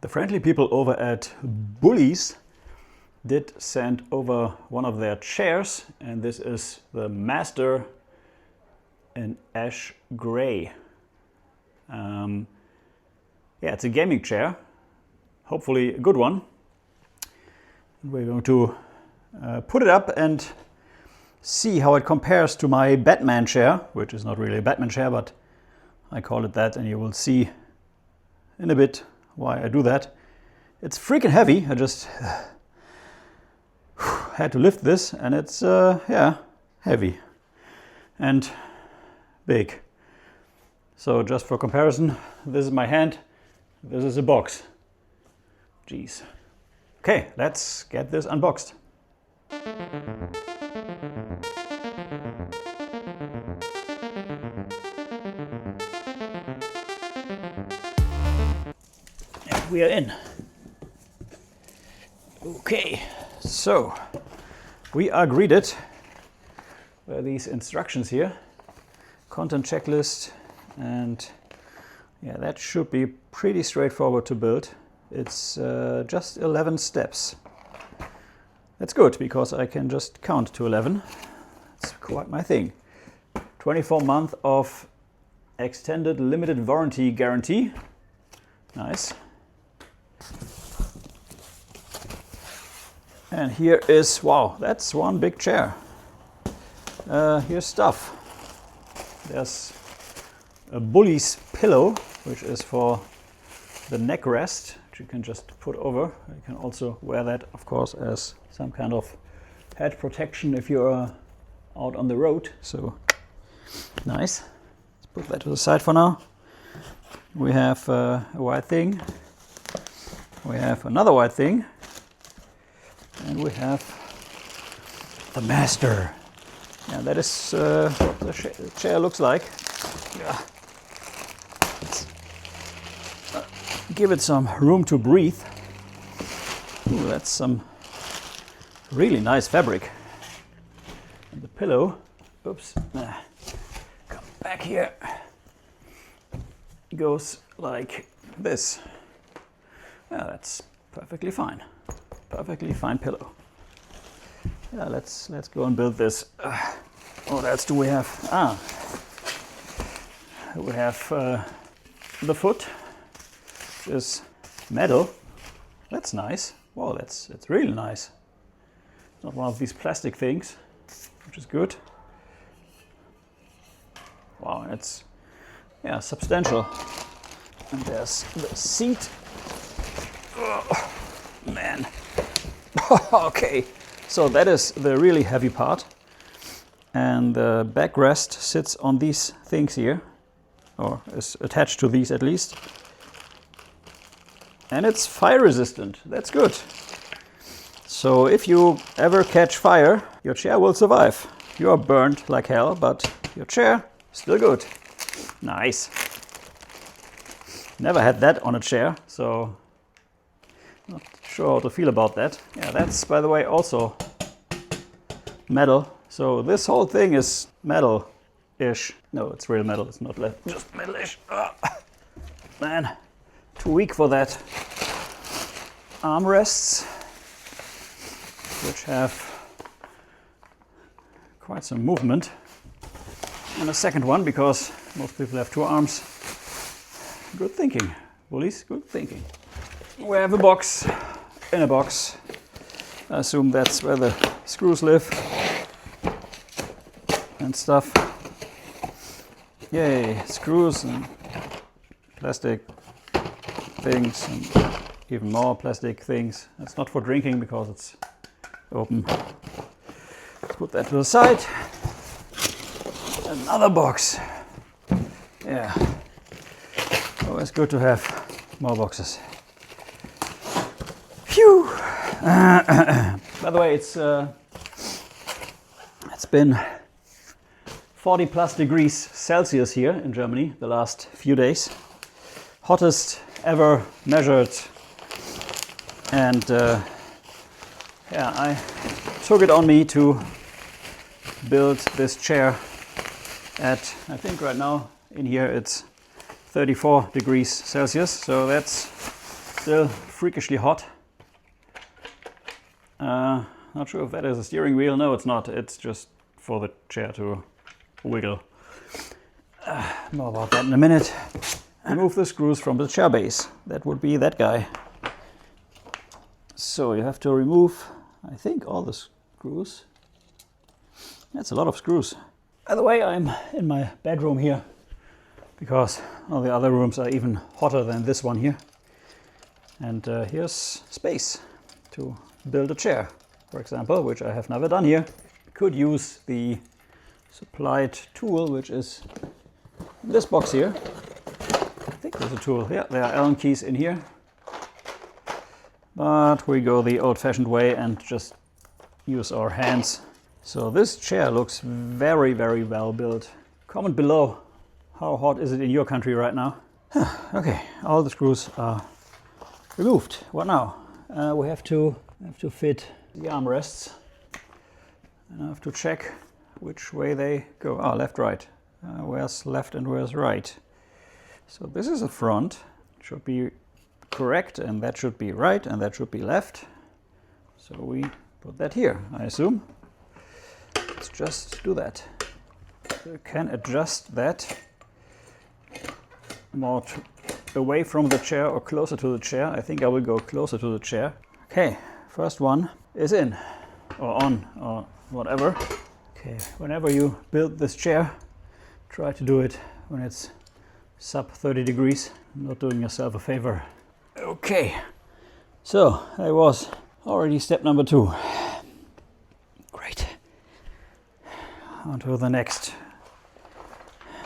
The friendly people over at Boulies did send over one of their chairs, and this is the Master in ash gray. Yeah, it's a gaming chair, hopefully a good one. We're going to put it up and see how it compares to my Batman chair, which is not really a Batman chair, but I call it that, and you will see in a bit why I do that. It's freaking heavy. I just had to lift this, and it's yeah, heavy and big. So just for comparison, this is my hand, this is a box. Jeez. Okay, let's get this unboxed. We are in. Okay, so we are greeted by these instructions here, content checklist, and yeah, that should be pretty straightforward to build. It's just 11 steps. That's good because I can just count to 11. It's quite my thing. 24 months of extended limited warranty guarantee. Nice. And here is, wow, that's one big chair. Here's stuff. There's a Boulies pillow, which is for the neck rest, which you can just put over. You can also wear that, of course, as some kind of head protection if you're out on the road. So nice. Let's put that to the side for now. We have a white thing. We have another white thing. And we have the Master. Yeah, that is what the chair looks like. Yeah. Let's give it some room to breathe. Ooh, that's some really nice fabric. And the pillow, oops, come back here, goes like this. Yeah, that's perfectly fine. Perfectly fine pillow. Yeah, let's go and build this. What else do we have? We have the foot is metal. That's nice. Wow, it's really nice. It's not one of these plastic things, which is good. Wow, it's yeah, substantial. And there's the seat. Oh, man. Okay, so that is the really heavy part, and the backrest sits on these things here, or is attached to these at least, and it's fire resistant. That's good. So if you ever catch fire, your chair will survive. You are burned like hell, but your chair still good. Nice. Never had that on a chair, so not sure how to feel about that. Yeah, that's, by the way, also metal. So this whole thing is metal-ish. No, it's real metal. It's not just metal-ish. Man, too weak for that. Armrests, which have quite some movement. And a second one, because most people have two arms. Good thinking, Boulies, good thinking. We have a box in a box. I assume that's where the screws live and stuff. Yay, screws and plastic things and even more plastic things. It's not for drinking because it's open. Put that to the side. Another box. Yeah, always good to have more boxes. Phew! By the way, it's been 40 plus degrees Celsius here in Germany the last few days. Hottest ever measured. And yeah, I took it on me to build this chair at, I think right now in here it's 34 degrees Celsius. So that's still freakishly hot. Not sure if that is a steering wheel. No, it's not. It's just for the chair to wiggle. More about that in a minute. Remove the screws from the chair base. That would be that guy. So you have to remove, I think, all the screws. That's a lot of screws. By the way, I'm in my bedroom here because all the other rooms are even hotter than this one here. And here's space to build a chair, for example, which I have never done here. Could use the supplied tool, which is this box here. I think there's a tool. Yeah, there are Allen keys in here. But we go the old-fashioned way and just use our hands. So this chair looks very, very well built. Comment below, how hot is it in your country right now? Okay, all the screws are removed. What now? We have to fit the armrests. And I have to check which way they go. Oh, left, right. Where's left and where's right? So this is the front. It should be correct, and that should be right, and that should be left. So we put that here, I assume. Let's just do that. You can adjust that more away from the chair or closer to the chair. I think I will go closer to the chair. Okay, first one is in, or on, or whatever. Okay, whenever you build this chair, try to do it when it's sub 30 degrees. Not doing yourself a favor. Okay, so that was already step number 2. Great. On to the next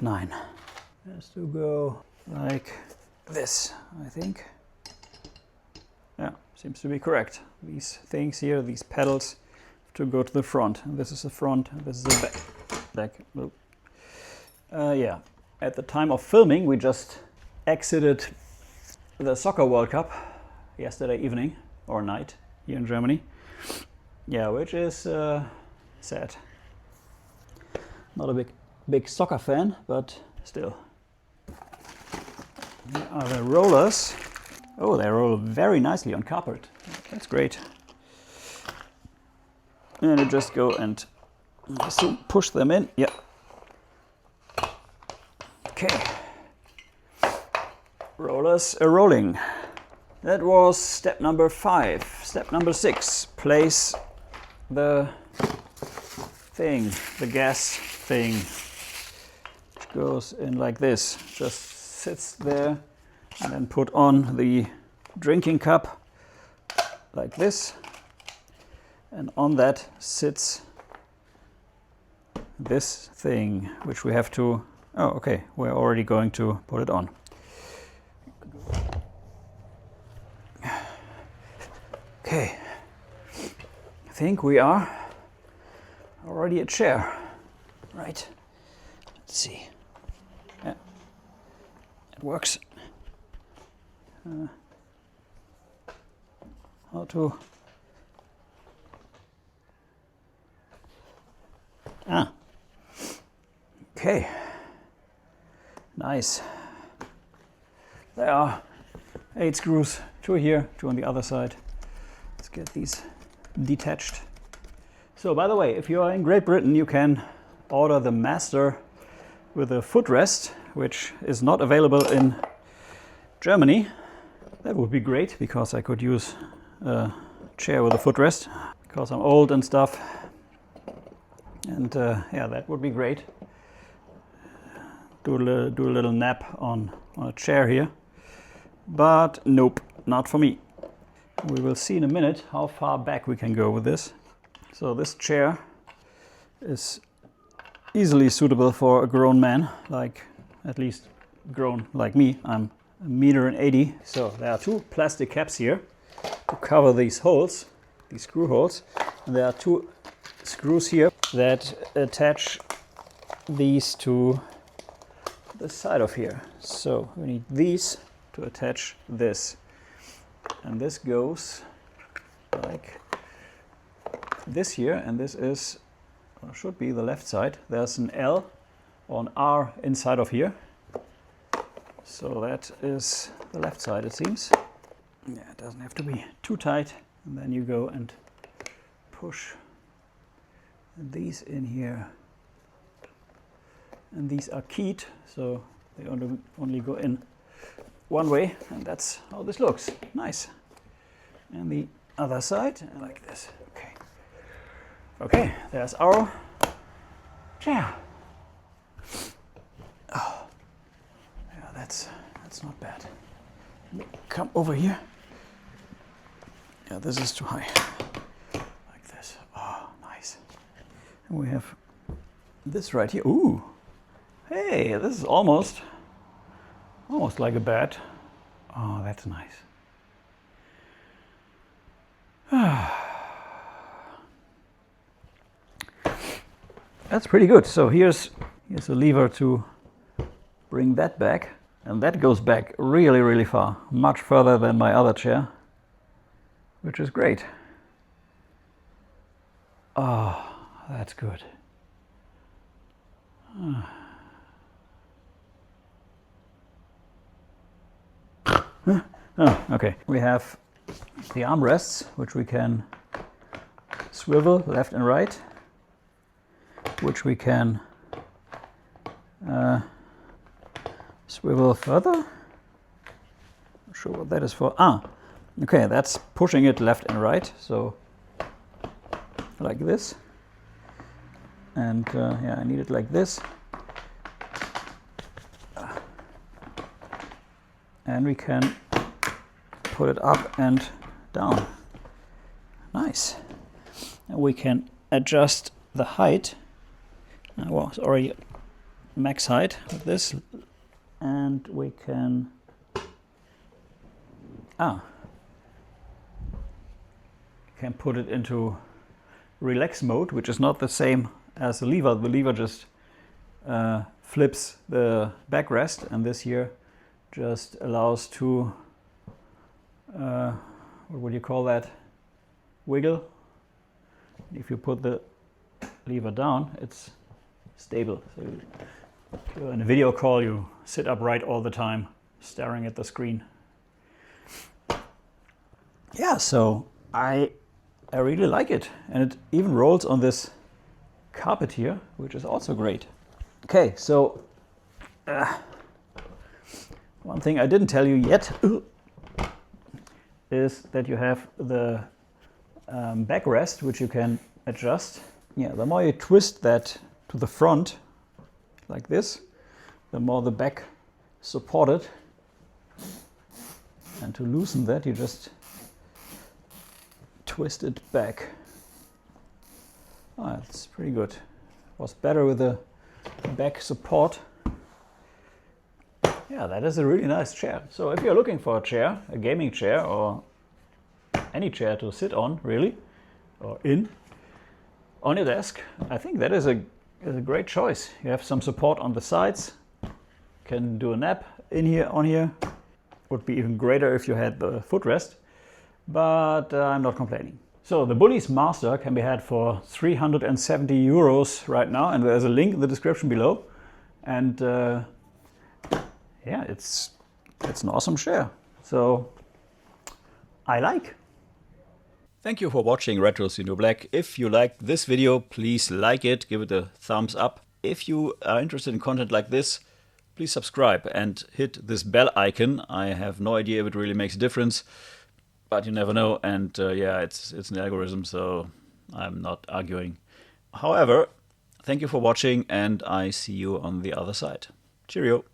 9. Has to go like this, I think. Yeah, seems to be correct. These things here, these pedals, have to go to the front. And this is the front, and this is the back. Yeah, at the time of filming, we just exited the Soccer World Cup yesterday evening or night here in Germany. Yeah, which is sad. Not a big soccer fan, but still. Here are the rollers. Oh, they roll very nicely on carpet. That's great. And you just go and push them in. Yeah. Okay. Rollers are rolling. That was step number 5. Step number 6. Place the thing, the gas thing, which goes in like this. Just sits there, and then put on the drinking cup like this. And on that sits this thing, which we have to... Oh, okay, we're already going to put it on. Okay, I think we are already a chair, right? Let's see. Yeah, it works. How to... Okay, nice. There are 8 screws, 2 here, 2 on the other side. Let's get these detached. So, by the way, if you are in Great Britain, you can order the Master with a footrest, which is not available in Germany. That would be great, because I could use a chair with a footrest, because I'm old and stuff. And yeah, that would be great. Do a little nap on a chair here. But nope, not for me. We will see in a minute how far back we can go with this. So this chair is easily suitable for a grown man, like at least grown like me. I'm 1.80 m. So there are 2 plastic caps here to cover these holes, these screw holes. And there are 2 screws here that attach these to the side of here. So we need these to attach this. And this goes like this here, and this is, or should be, the left side. There's an L or an R inside of here. So that is the left side, it seems. Yeah, it doesn't have to be too tight. And then you go and push these in here. And these are keyed, so they only go in one way, and that's how this looks. Nice. And the other side, like this. Okay. Okay, there's our chair. Oh, yeah, that's not bad. Let me come over here. Yeah, this is too high. Like this. Oh, nice. And we have this right here. Ooh. Hey, this is almost like a bed. Oh, that's nice. That's pretty good. So here's a lever to bring that back, and that goes back really, really far, much further than my other chair, which is great. Oh, that's good. Oh, okay. We have the armrests, which we can swivel left and right, which we can swivel further. Not sure what that is for. Ah, okay, that's pushing it left and right, so like this. And yeah, I need it like this. And we can put it up and down. Nice. And we can adjust the height. Well, it's already max height with this. And we can put it into relax mode, which is not the same as the lever. The lever just flips the backrest, and this here just allows to what would you call that? Wiggle. If you put the lever down, it's stable. So if you're in a video call, you sit upright all the time, staring at the screen. Yeah, so I really like it, and it even rolls on this carpet here, which is also great. Okay, so one thing I didn't tell you yet is that you have the backrest, which you can adjust. Yeah, the more you twist that to the front, like this, the more the back supported. And to loosen that, you just twist it back. Oh, that's pretty good. It was better with the back support. Yeah, that is a really nice chair. So if you're looking for a chair, a gaming chair, or any chair to sit on, really, or on your desk, I think that is a great choice. You have some support on the sides, can do a nap in here, on here. Would be even greater if you had the footrest, but I'm not complaining. So the Boulies Master can be had for 370 euros right now, and there's a link in the description below. And yeah, it's an awesome chair. So I like. Thank you for watching Retros in Black. If you liked this video, please like it, give it a thumbs up. If you are interested in content like this, please subscribe and hit this bell icon. I have no idea if it really makes a difference, but you never know. And yeah, it's an algorithm, so I'm not arguing. However, thank you for watching, and I see you on the other side. Cheerio.